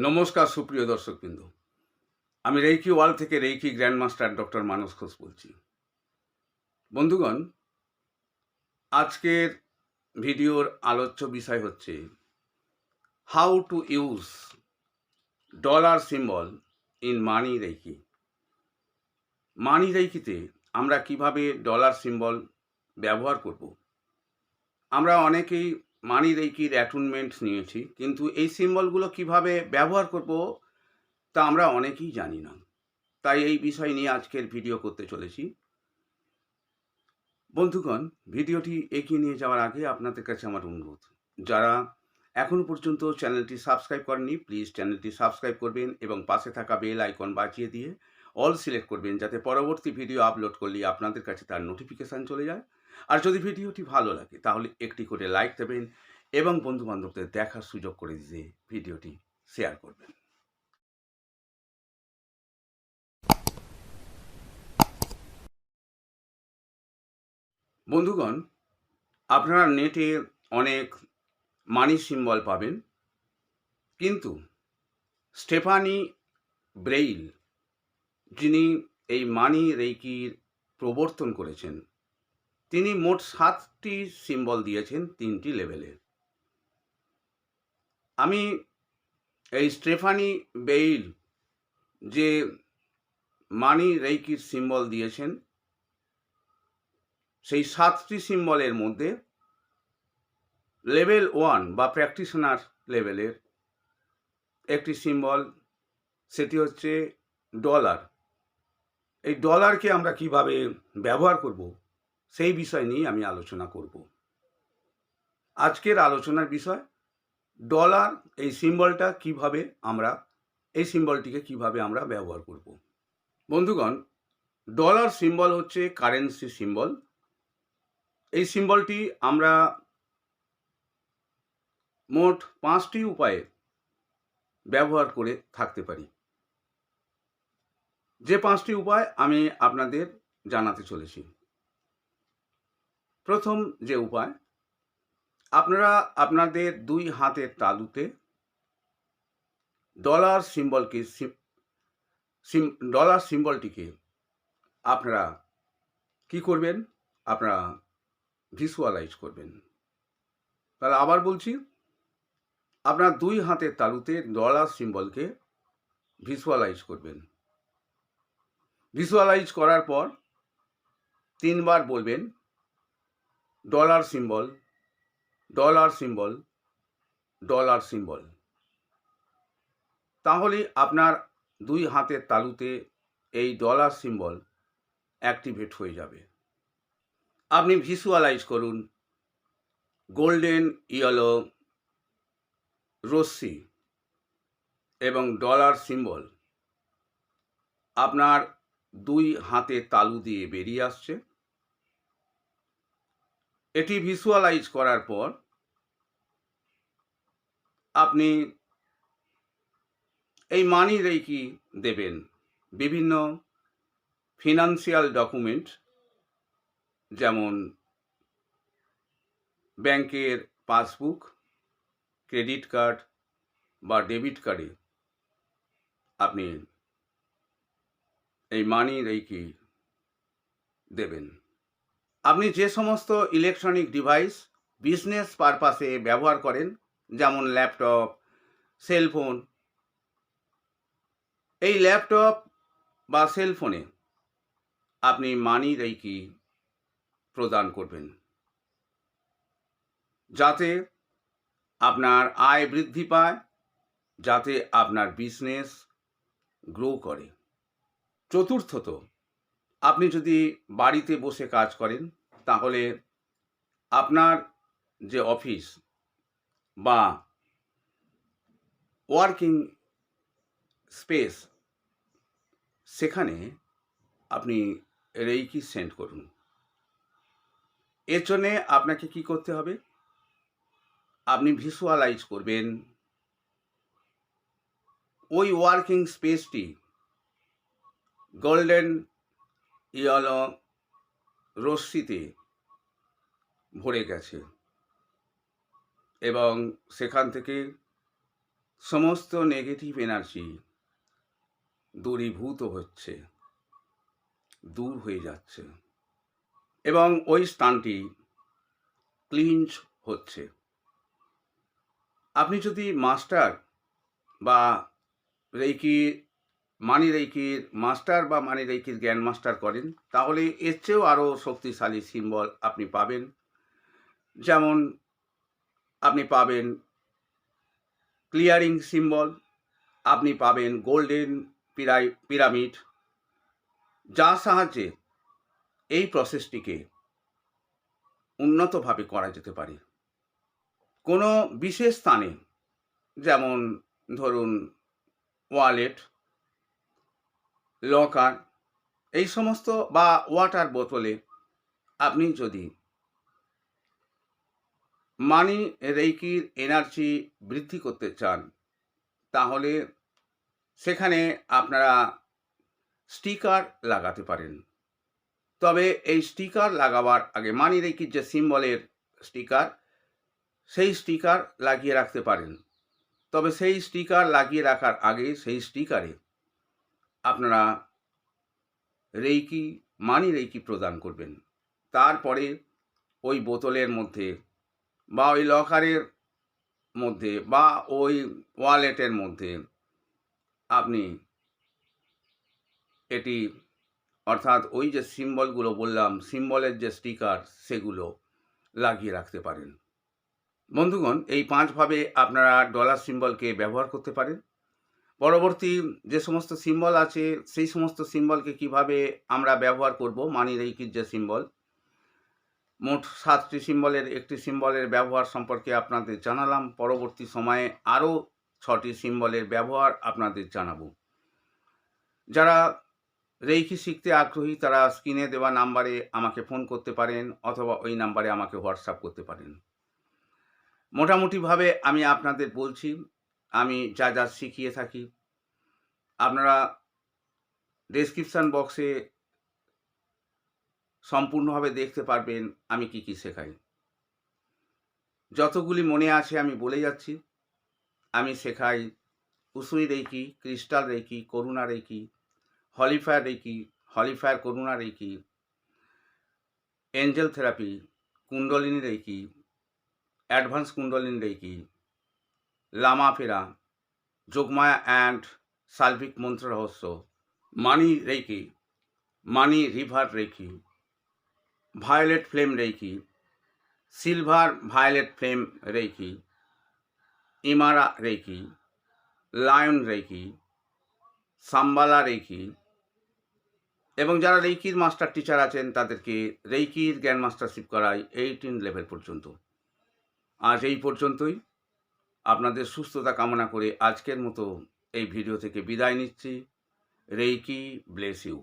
নমস্কার সুপ্রিয় দর্শকবৃন্দ, আমি রেইকি ওয়ার্ল্ড থেকে Reiki grandmaster doctor Manas Ghosh বলছি। বন্ধুগণ, আজকের ভিডিওর আলোচ্য বিষয় হচ্ছে how to use dollar symbol in money Reiki. Money রেইকিতে আমরা কিভাবে ডলার সিম্বল ব্যবহার করব। আমরা অনেকেই মানি রেইকির অ্যাটুনমেন্ট নিয়েছি, কিন্তু এই সিম্বলগুলো কিভাবে ব্যবহার করব তা আমরা অনেকেই জানি না। তাই এই বিষয় নিয়ে আজকের ভিডিও করতে চলেছি। বন্ধুগণ, ভিডিওটি এগিয়ে নিয়ে যাওয়ার আগে আপনাদের কাছে আমার অনুরোধ, যারা এখনও পর্যন্ত চ্যানেলটি সাবস্ক্রাইব করেননি, প্লিজ চ্যানেলটি সাবস্ক্রাইব করবেন এবং পাশে থাকা বেল আইকন বাজিয়ে দিয়ে অল সিলেক্ট করবেন, যাতে পরবর্তী ভিডিও আপলোড করলে আপনাদের কাছে তার নোটিফিকেশান চলে যায়। আর যদি ভিডিওটি ভালো লাগে তাহলে একটি করে লাইক দেবেন এবং বন্ধুবান্ধবদের দেখার সুযোগ করে দিয়ে ভিডিওটি শেয়ার করবেন। বন্ধুগণ, আপনারা নেটে অনেক মানি সিম্বল পাবেন, কিন্তু স্টেফানি ব্রেইল, যিনি এই মানি রেইকির প্রবর্তন করেছেন, তিনি মোট 7টি সিম্বল দিয়েছেন 3টি লেভেলে। আমি এই স্টেফানি ব্রেইল যে মানি রেইকির সিম্বল দিয়েছেন, সেই 7টি সিম্বলের মধ্যে লেভেল 1 বা প্র্যাকটিশনার লেভেলের একটি সিম্বল, সেটি হচ্ছে ডলার। এই ডলারকে আমরা কিভাবে ব্যবহার করব সেই বিষয় নিয়ে আমি আলোচনা করব। আজকের আলোচনার বিষয় ডলার, এই সিম্বলটা কিভাবে আমরা এই সিম্বলটিকে কিভাবে আমরা ব্যবহার করব। বন্ধুগণ, ডলার সিম্বল হচ্ছে কারেন্সি সিম্বল। এই সিম্বলটি আমরা মোট 5টি উপায়ে ব্যবহার করে থাকতে পারি। যে 5টি উপায় আমি আপনাদের জানাতে চলেছি। প্রথম যে উপায়, আপনারা আপনাদের 2 হাতের তালুতে ডলার সিম্বলটিকে আপনারা কি করবেন, আপনারা ভিজুয়ালাইজ করবেন। তাহলে আবার বলছি, আপনার 2 হাতের তালুতে ডলার সিম্বলকে ভিজুয়ালাইজ করবেন। ভিজুয়ালাইজ করার পর 3 বার বলবেন dollar symbol, dollar symbol, dollar symbol. তাহলে আপনার 2 হাতের তালুতে এই ডলার সিম্বল অ্যাক্টিভেট হয়ে যাবে। আপনি ভিজুয়ালাইজ করুন গোল্ডেন ইয়েলো রশ্মি এবং ডলার সিম্বল আপনার 2 হাতের তালু দিয়ে বেরিয়ে আসছে। এটি ভিজুয়ালাইজ করার পর আপনি এই মানি রেইকি দেবেন বিভিন্ন ফিনান্সিয়াল ডকুমেন্ট, যেমন ব্যাংকের পাসবুক, ক্রেডিট কার্ড বা ডেবিট কার্ডে আপনি এই মানি রেইকি দেবেন। আপনি যে সমস্ত ইলেকট্রনিক ডিভাইস বিজনেস পারপাসে ব্যবহার করেন, যেমন ল্যাপটপ, সেলফোন, এই ল্যাপটপ বা সেলফোনে আপনি মানি রেইকি প্রদান করবেন, যাতে আপনার আয় বৃদ্ধি পায়, যাতে আপনার বিজনেস গ্রো করে। চতুর্থত, আপনি যদি বাড়িতে বসে কাজ করেন, তাহলে আপনার যে অফিস বা ওয়ার্কিং স্পেস, সেখানে আপনি রেইকি সেন্ড করুন। এর জন্যে আপনাকে কি করতে হবে, আপনি ভিজুয়ালাইজ করবেন ওই ওয়ার্কিং স্পেসটি গোল্ডেন ইয়েলো রশ্মিতে ভরে গেছে এবং সেখান থেকে সমস্ত নেগেটিভ এনার্জি দূরীভূত হচ্ছে, দূর হয়ে যাচ্ছে এবং ওই স্থানটি ক্লিনজ হচ্ছে। আপনি যদি মাস্টার বা রেইকি মানি রেইকির মাস্টার বা মানি রেইকির জ্ঞান মাস্টার করেন, তাহলে এর চেয়েও আরও শক্তিশালী সিম্বল আপনি পাবেন। যেমন আপনি পাবেন ক্লিয়ারিং সিম্বল, আপনি পাবেন গোল্ডেন পিরামিড, যার সাহায্যে এই প্রসেসটিকে উন্নতভাবে করা যেতে পারে। কোনো বিশেষ স্থানে, যেমন ধরুন ওয়ালেট, লকার, এই সমস্ত বা ওয়াটার বোতলে আপনি যদি মানি রেইকির এনার্জি বৃদ্ধি করতে চান, তাহলে সেখানে আপনারা স্টিকার লাগাতে পারেন। তবে এই স্টিকার লাগাবার আগে মানি রেইকির যে সিম্বলের স্টিকার, সেই স্টিকার লাগিয়ে রাখতে পারেন। তবে সেই স্টিকার লাগিয়ে রাখার আগে সেই স্টিকারে আপনারা রেইকি মানি রেইকি প্রদান করবেন। তারপরে ওই বোতলের মধ্যে বা ওই লকারের মধ্যে বা ওই ওয়ালেটের মধ্যে আপনি এটি অর্থাৎ ওই যে সিম্বলগুলো বললাম, সিম্বলের যে স্টিকার, সেগুলো লাগিয়ে রাখতে পারেন। বন্ধুগণ, এই 5 ভাবে আপনারা ডলার সিম্বলকে ব্যবহার করতে পারেন। পরবর্তী যে সমস্ত সিম্বল আছে, সেই সমস্ত সিম্বলকে কিভাবে আমরা ব্যবহার করব, মানি রেইকির যে সিম্বল, মোট 7টি সিম্বলের একটি সিম্বলের ব্যবহার সম্পর্কে আপনাদের জানালাম। পরবর্তী সময়ে আরও 6টি সিম্বলের ব্যবহার আপনাদের জানাবো। যারা রেইকি শিখতে আগ্রহী, তারা স্ক্রিনে দেওয়া নাম্বারে আমাকে ফোন করতে পারেন অথবা ওই নাম্বারে আমাকে হোয়াটসঅ্যাপ করতে পারেন। মোটামুটিভাবে আমি আপনাদের বলছি, আমি যা যা শিখিয়ে থাকি, আপনারা ডেসক্রিপশান বক্সে সম্পূর্ণভাবে দেখতে পারবেন আমি কি কি শেখাই। যতগুলি মনে আছে আমি বলে যাচ্ছি। আমি শেখাই Usui Reiki, crystal Reiki, Karuna Reiki, holy fire Reiki, holy fire Karuna Reiki, angel therapy, Kundalini Reiki, advance Kundalini Reiki, Lama Fera, Yogmaya and সালভিক মন্ত্র রহস্য, money Reiki, money river Reiki, violet flame Reiki, silver violet flame Reiki, Imara Reiki, lion Reiki, Shambhala Reiki, এবং যারা রেইকির master teacher আছেন তাদেরকে রেইকির গ্র্যান্ডমাস্টারশিপ করাই 18 level পর্যন্ত। আজ এই পর্যন্তই। আপনাদের সুস্থতা কামনা করে আজকের মতো এই ভিডিও থেকে বিদায় নিচ্ছি। Reiki bless you.